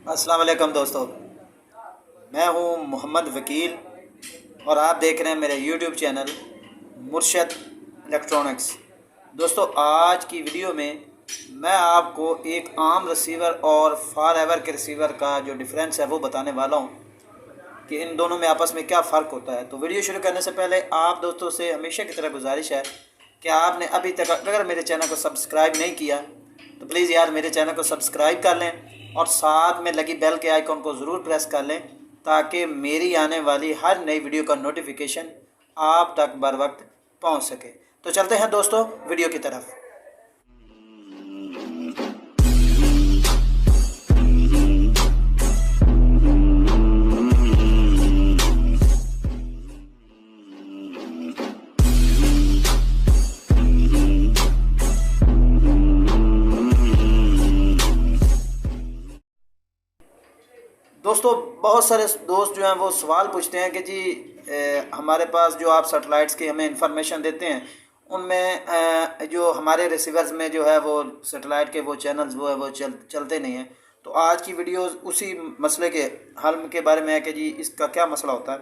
अस्सलाम वालेकुम दोस्तों, मैं हूं मोहम्मद वकील और आप देख रहे हैं मेरे यूट्यूब चैनल मुर्शद इलेक्ट्रॉनिक्स। दोस्तों, आज की वीडियो में मैं आपको एक आम रिसीवर और फॉर एवर के रिसीवर का जो डिफरेंस है वो बताने वाला हूं कि इन दोनों में आपस में क्या फ़र्क होता है। तो वीडियो शुरू करने से पहले आप दोस्तों से हमेशा की तरह गुजारिश है कि आपने अभी तक अगर मेरे चैनल को सब्सक्राइब नहीं किया तो प्लीज़ यार मेरे चैनल को सब्सक्राइब कर लें और साथ में लगी बेल के आइकॉन को ज़रूर प्रेस कर लें ताकि मेरी आने वाली हर नई वीडियो का नोटिफिकेशन आप तक बर वक्त पहुँच सके। तो चलते हैं दोस्तों वीडियो की तरफ। दोस्तों, बहुत सारे दोस्त जो हैं वो सवाल पूछते हैं कि जी हमारे पास जो आप सैटेलाइट्स की हमें इंफॉर्मेशन देते हैं उनमें जो हमारे रिसीवर्स में जो है वो सैटेलाइट के वो चैनल्स वो है वो चलते नहीं हैं। तो आज की वीडियो उसी मसले के हल के बारे में है कि जी इसका क्या मसला होता है।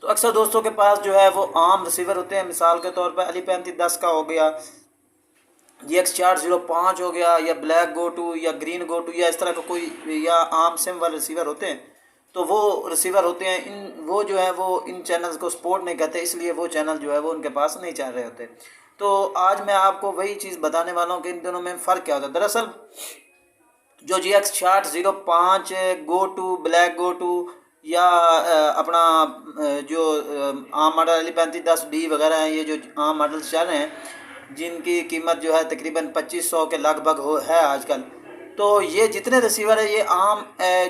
तो अक्सर दोस्तों के पास जो है वो आम रिसीवर होते हैं। मिसाल के तौर पर अली 3510 का हो गया, GX405 हो गया, या ब्लैक गो टू या ग्रीन गो टू या इस तरह का कोई या आम सिम वाले रिसीवर होते हैं। तो वो रिसीवर होते हैं वो जो है वो इन चैनल्स को सपोर्ट नहीं करते, इसलिए वो चैनल जो है वो उनके पास नहीं चल रहे होते। तो आज मैं आपको वही चीज़ बताने वाला हूँ कि इन दोनों में फ़र्क क्या होता है। दरअसल जो GX405 go to, black go to या अपना जो आम मॉडल अली 3510D वगैरह हैं, ये जो आम मॉडल्स चल रहे हैं जिनकी कीमत जो है तकरीबन 2500 के लगभग है आजकल। तो ये जितने रिसीवर है ये आम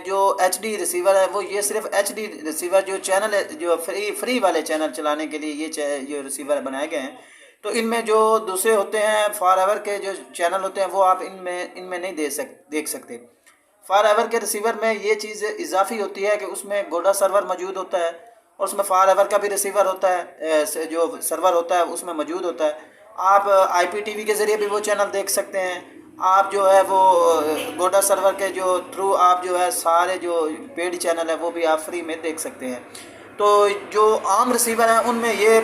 जो HD रिसीवर है वो ये सिर्फ HD रिसीवर जो चैनल है जो फ्री वाले चैनल चलाने के लिए ये जो रिसीवर बनाए गए हैं। तो इनमें जो दूसरे होते हैं फॉर एवर के जो चैनल होते हैं वो आप इनमें नहीं देख सकते। फॉर एवर के रिसीवर में ये चीज़ इजाफी होती है कि उसमें गोडा सर्वर मौजूद होता है और उसमें फॉर एवर का भी रिसीवर होता है, जो सर्वर होता है उसमें मौजूद होता है। आप IPTV के ज़रिए भी वो चैनल देख सकते हैं। आप जो है वो गोडा सर्वर के जो थ्रू आप जो है सारे जो पेड चैनल है वो भी आप फ्री में देख सकते हैं। तो जो आम रिसीवर हैं उनमें ये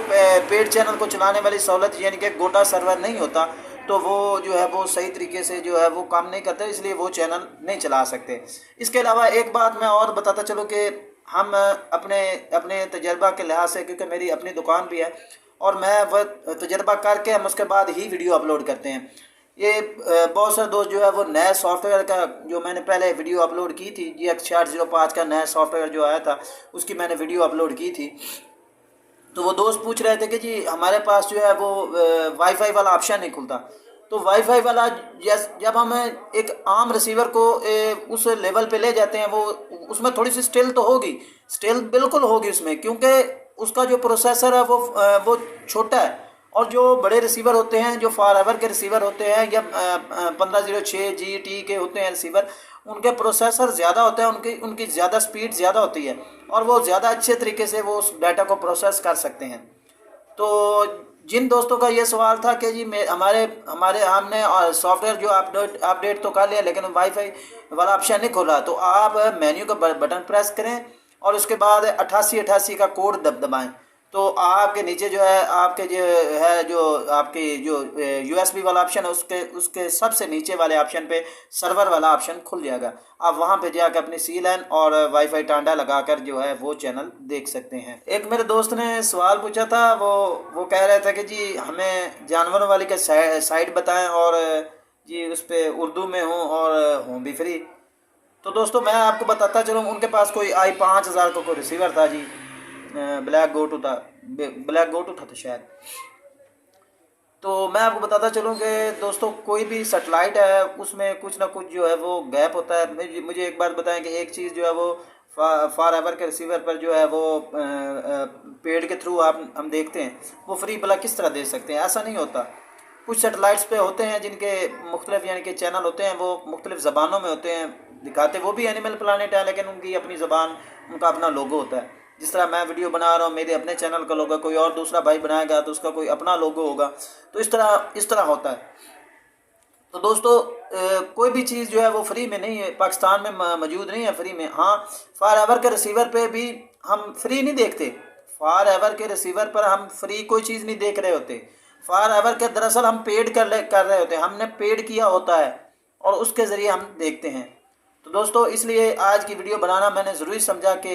पेड चैनल को चलाने वाली सहूलत यानी कि गोडा सर्वर नहीं होता, तो वो जो है वो सही तरीके से जो है वो काम नहीं करते, इसलिए वो चैनल नहीं चला सकते। इसके अलावा एक बात मैं और बताता चलूँ कि हम अपने तजर्बा के लिहाज से, क्योंकि मेरी अपनी दुकान भी है और मैं वह तजर्बा करके हम उसके बाद ही वीडियो अपलोड करते हैं। ये बहुत सारे दोस्त जो है वो नए सॉफ्टवेयर का जो मैंने पहले वीडियो अपलोड की थी, GX405 का नया सॉफ्टवेयर जो आया था उसकी मैंने वीडियो अपलोड की थी। तो वो दोस्त पूछ रहे थे कि जी हमारे पास जो है वो वाईफाई वाला ऑप्शन नहीं खुलता। तो वाईफाई वाला जब हम एक आम रिसीवर को उस लेवल पे ले जाते हैं वो उसमें थोड़ी सी स्टिल तो होगी, स्टिल बिल्कुल होगी उसमें, क्योंकि उसका जो प्रोसेसर है वो छोटा है। और जो बड़े रिसीवर होते हैं जो फॉर एवर के रिसीवर होते हैं या 1506GT के होते हैं रिसीवर, उनके प्रोसेसर ज़्यादा होते हैं, उनकी ज़्यादा स्पीड ज़्यादा होती है और वो ज़्यादा अच्छे तरीके से वो उस डाटा को प्रोसेस कर सकते हैं। तो जिन दोस्तों का ये सवाल था कि जी हमने सॉफ्टवेयर जो अपडेट तो कर लिया लेकिन वाईफाई वाला ऑप्शन नहीं खोला, तो आप मेन्यू का बटन प्रेस करें और उसके बाद 8888 का कोड दबाएं। तो आपके नीचे जो है आपके जो आपकी जो USB वाला ऑप्शन है उसके सबसे नीचे वाले ऑप्शन पे सर्वर वाला ऑप्शन खुल जाएगा। आप वहां पे जाकर अपनी CLAN और वाईफाई टांडा लगाकर जो है वो चैनल देख सकते हैं। एक मेरे दोस्त ने सवाल पूछा था, वो कह रहे थे कि जी हमें जानवरों वाली का साइट बताएं और जी उस पर उर्दू में हूँ और हूँ भी फ्री। तो दोस्तों मैं आपको बताता चलूँ, उनके पास कोई i5000 का कोई रिसीवर था जी, ब्लैक गो टू था तो शायद। तो मैं आपको बताता चलूँ कि दोस्तों कोई भी सैटेलाइट है उसमें कुछ ना कुछ जो है वो गैप होता है। मुझे एक बात बताएं कि एक चीज़ जो है वो फॉर एवर के रिसीवर पर जो है वो पेड के थ्रू हम देखते हैं, वो फ्री भला किस तरह दे सकते हैं? ऐसा नहीं होता। कुछ सैटेलाइट्स पे होते हैं जिनके मुख्तलिफ यानी कि चैनल होते हैं वो मुख्तलिफ ज़बानों में होते हैं, दिखाते वो भी एनिमल प्लानेट है लेकिन उनकी अपनी ज़बान, उनका अपना लोगो होता है। जिस तरह मैं वीडियो बना रहा हूँ मेरे अपने चैनल का लोगो, कोई और दूसरा भाई बनाएगा तो उसका कोई अपना लोगो होगा। तो इस तरह होता है। तो दोस्तों कोई भी चीज़ जो है वो फ्री में नहीं है, पाकिस्तान में मौजूद नहीं है फ्री में। हाँ, फॉर एवर के रिसीवर पे भी हम फ्री नहीं देखते, फॉर एवर के रिसीवर पर हम फ्री कोई चीज़ नहीं देख रहे होते। फॉर एवर के दरअसल हम पेड कर रहे होते हैं, हमने पेड किया होता है और उसके ज़रिए हम देखते हैं। तो दोस्तों इसलिए आज की वीडियो बनाना मैंने ज़रूरी समझा कि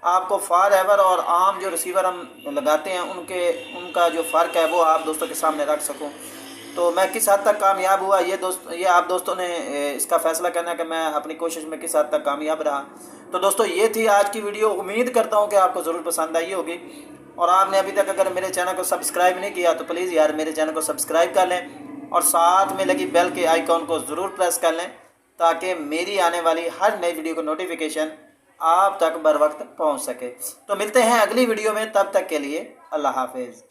आपको फॉर एवर और आम जो रिसीवर हम लगाते हैं उनका जो फ़र्क है वो आप दोस्तों के सामने रख सकूं। तो मैं किस हद तक कामयाब हुआ ये आप दोस्तों ने इसका फ़ैसला करना है कि मैं अपनी कोशिश में किस हद तक कामयाब रहा। तो दोस्तों ये थी आज की वीडियो, उम्मीद करता हूँ कि आपको ज़रूर पसंद आई होगी। और आपने अभी तक अगर मेरे चैनल को सब्सक्राइब नहीं किया तो प्लीज़ यार मेरे चैनल को सब्सक्राइब कर लें और साथ में लगी बेल के आइकॉन को ज़रूर प्रेस कर लें ताकि मेरी आने वाली हर नई वीडियो को नोटिफिकेशन आप तक बर वक्त पहुँच सके। तो मिलते हैं अगली वीडियो में, तब तक के लिए अल्लाह हाफिज़।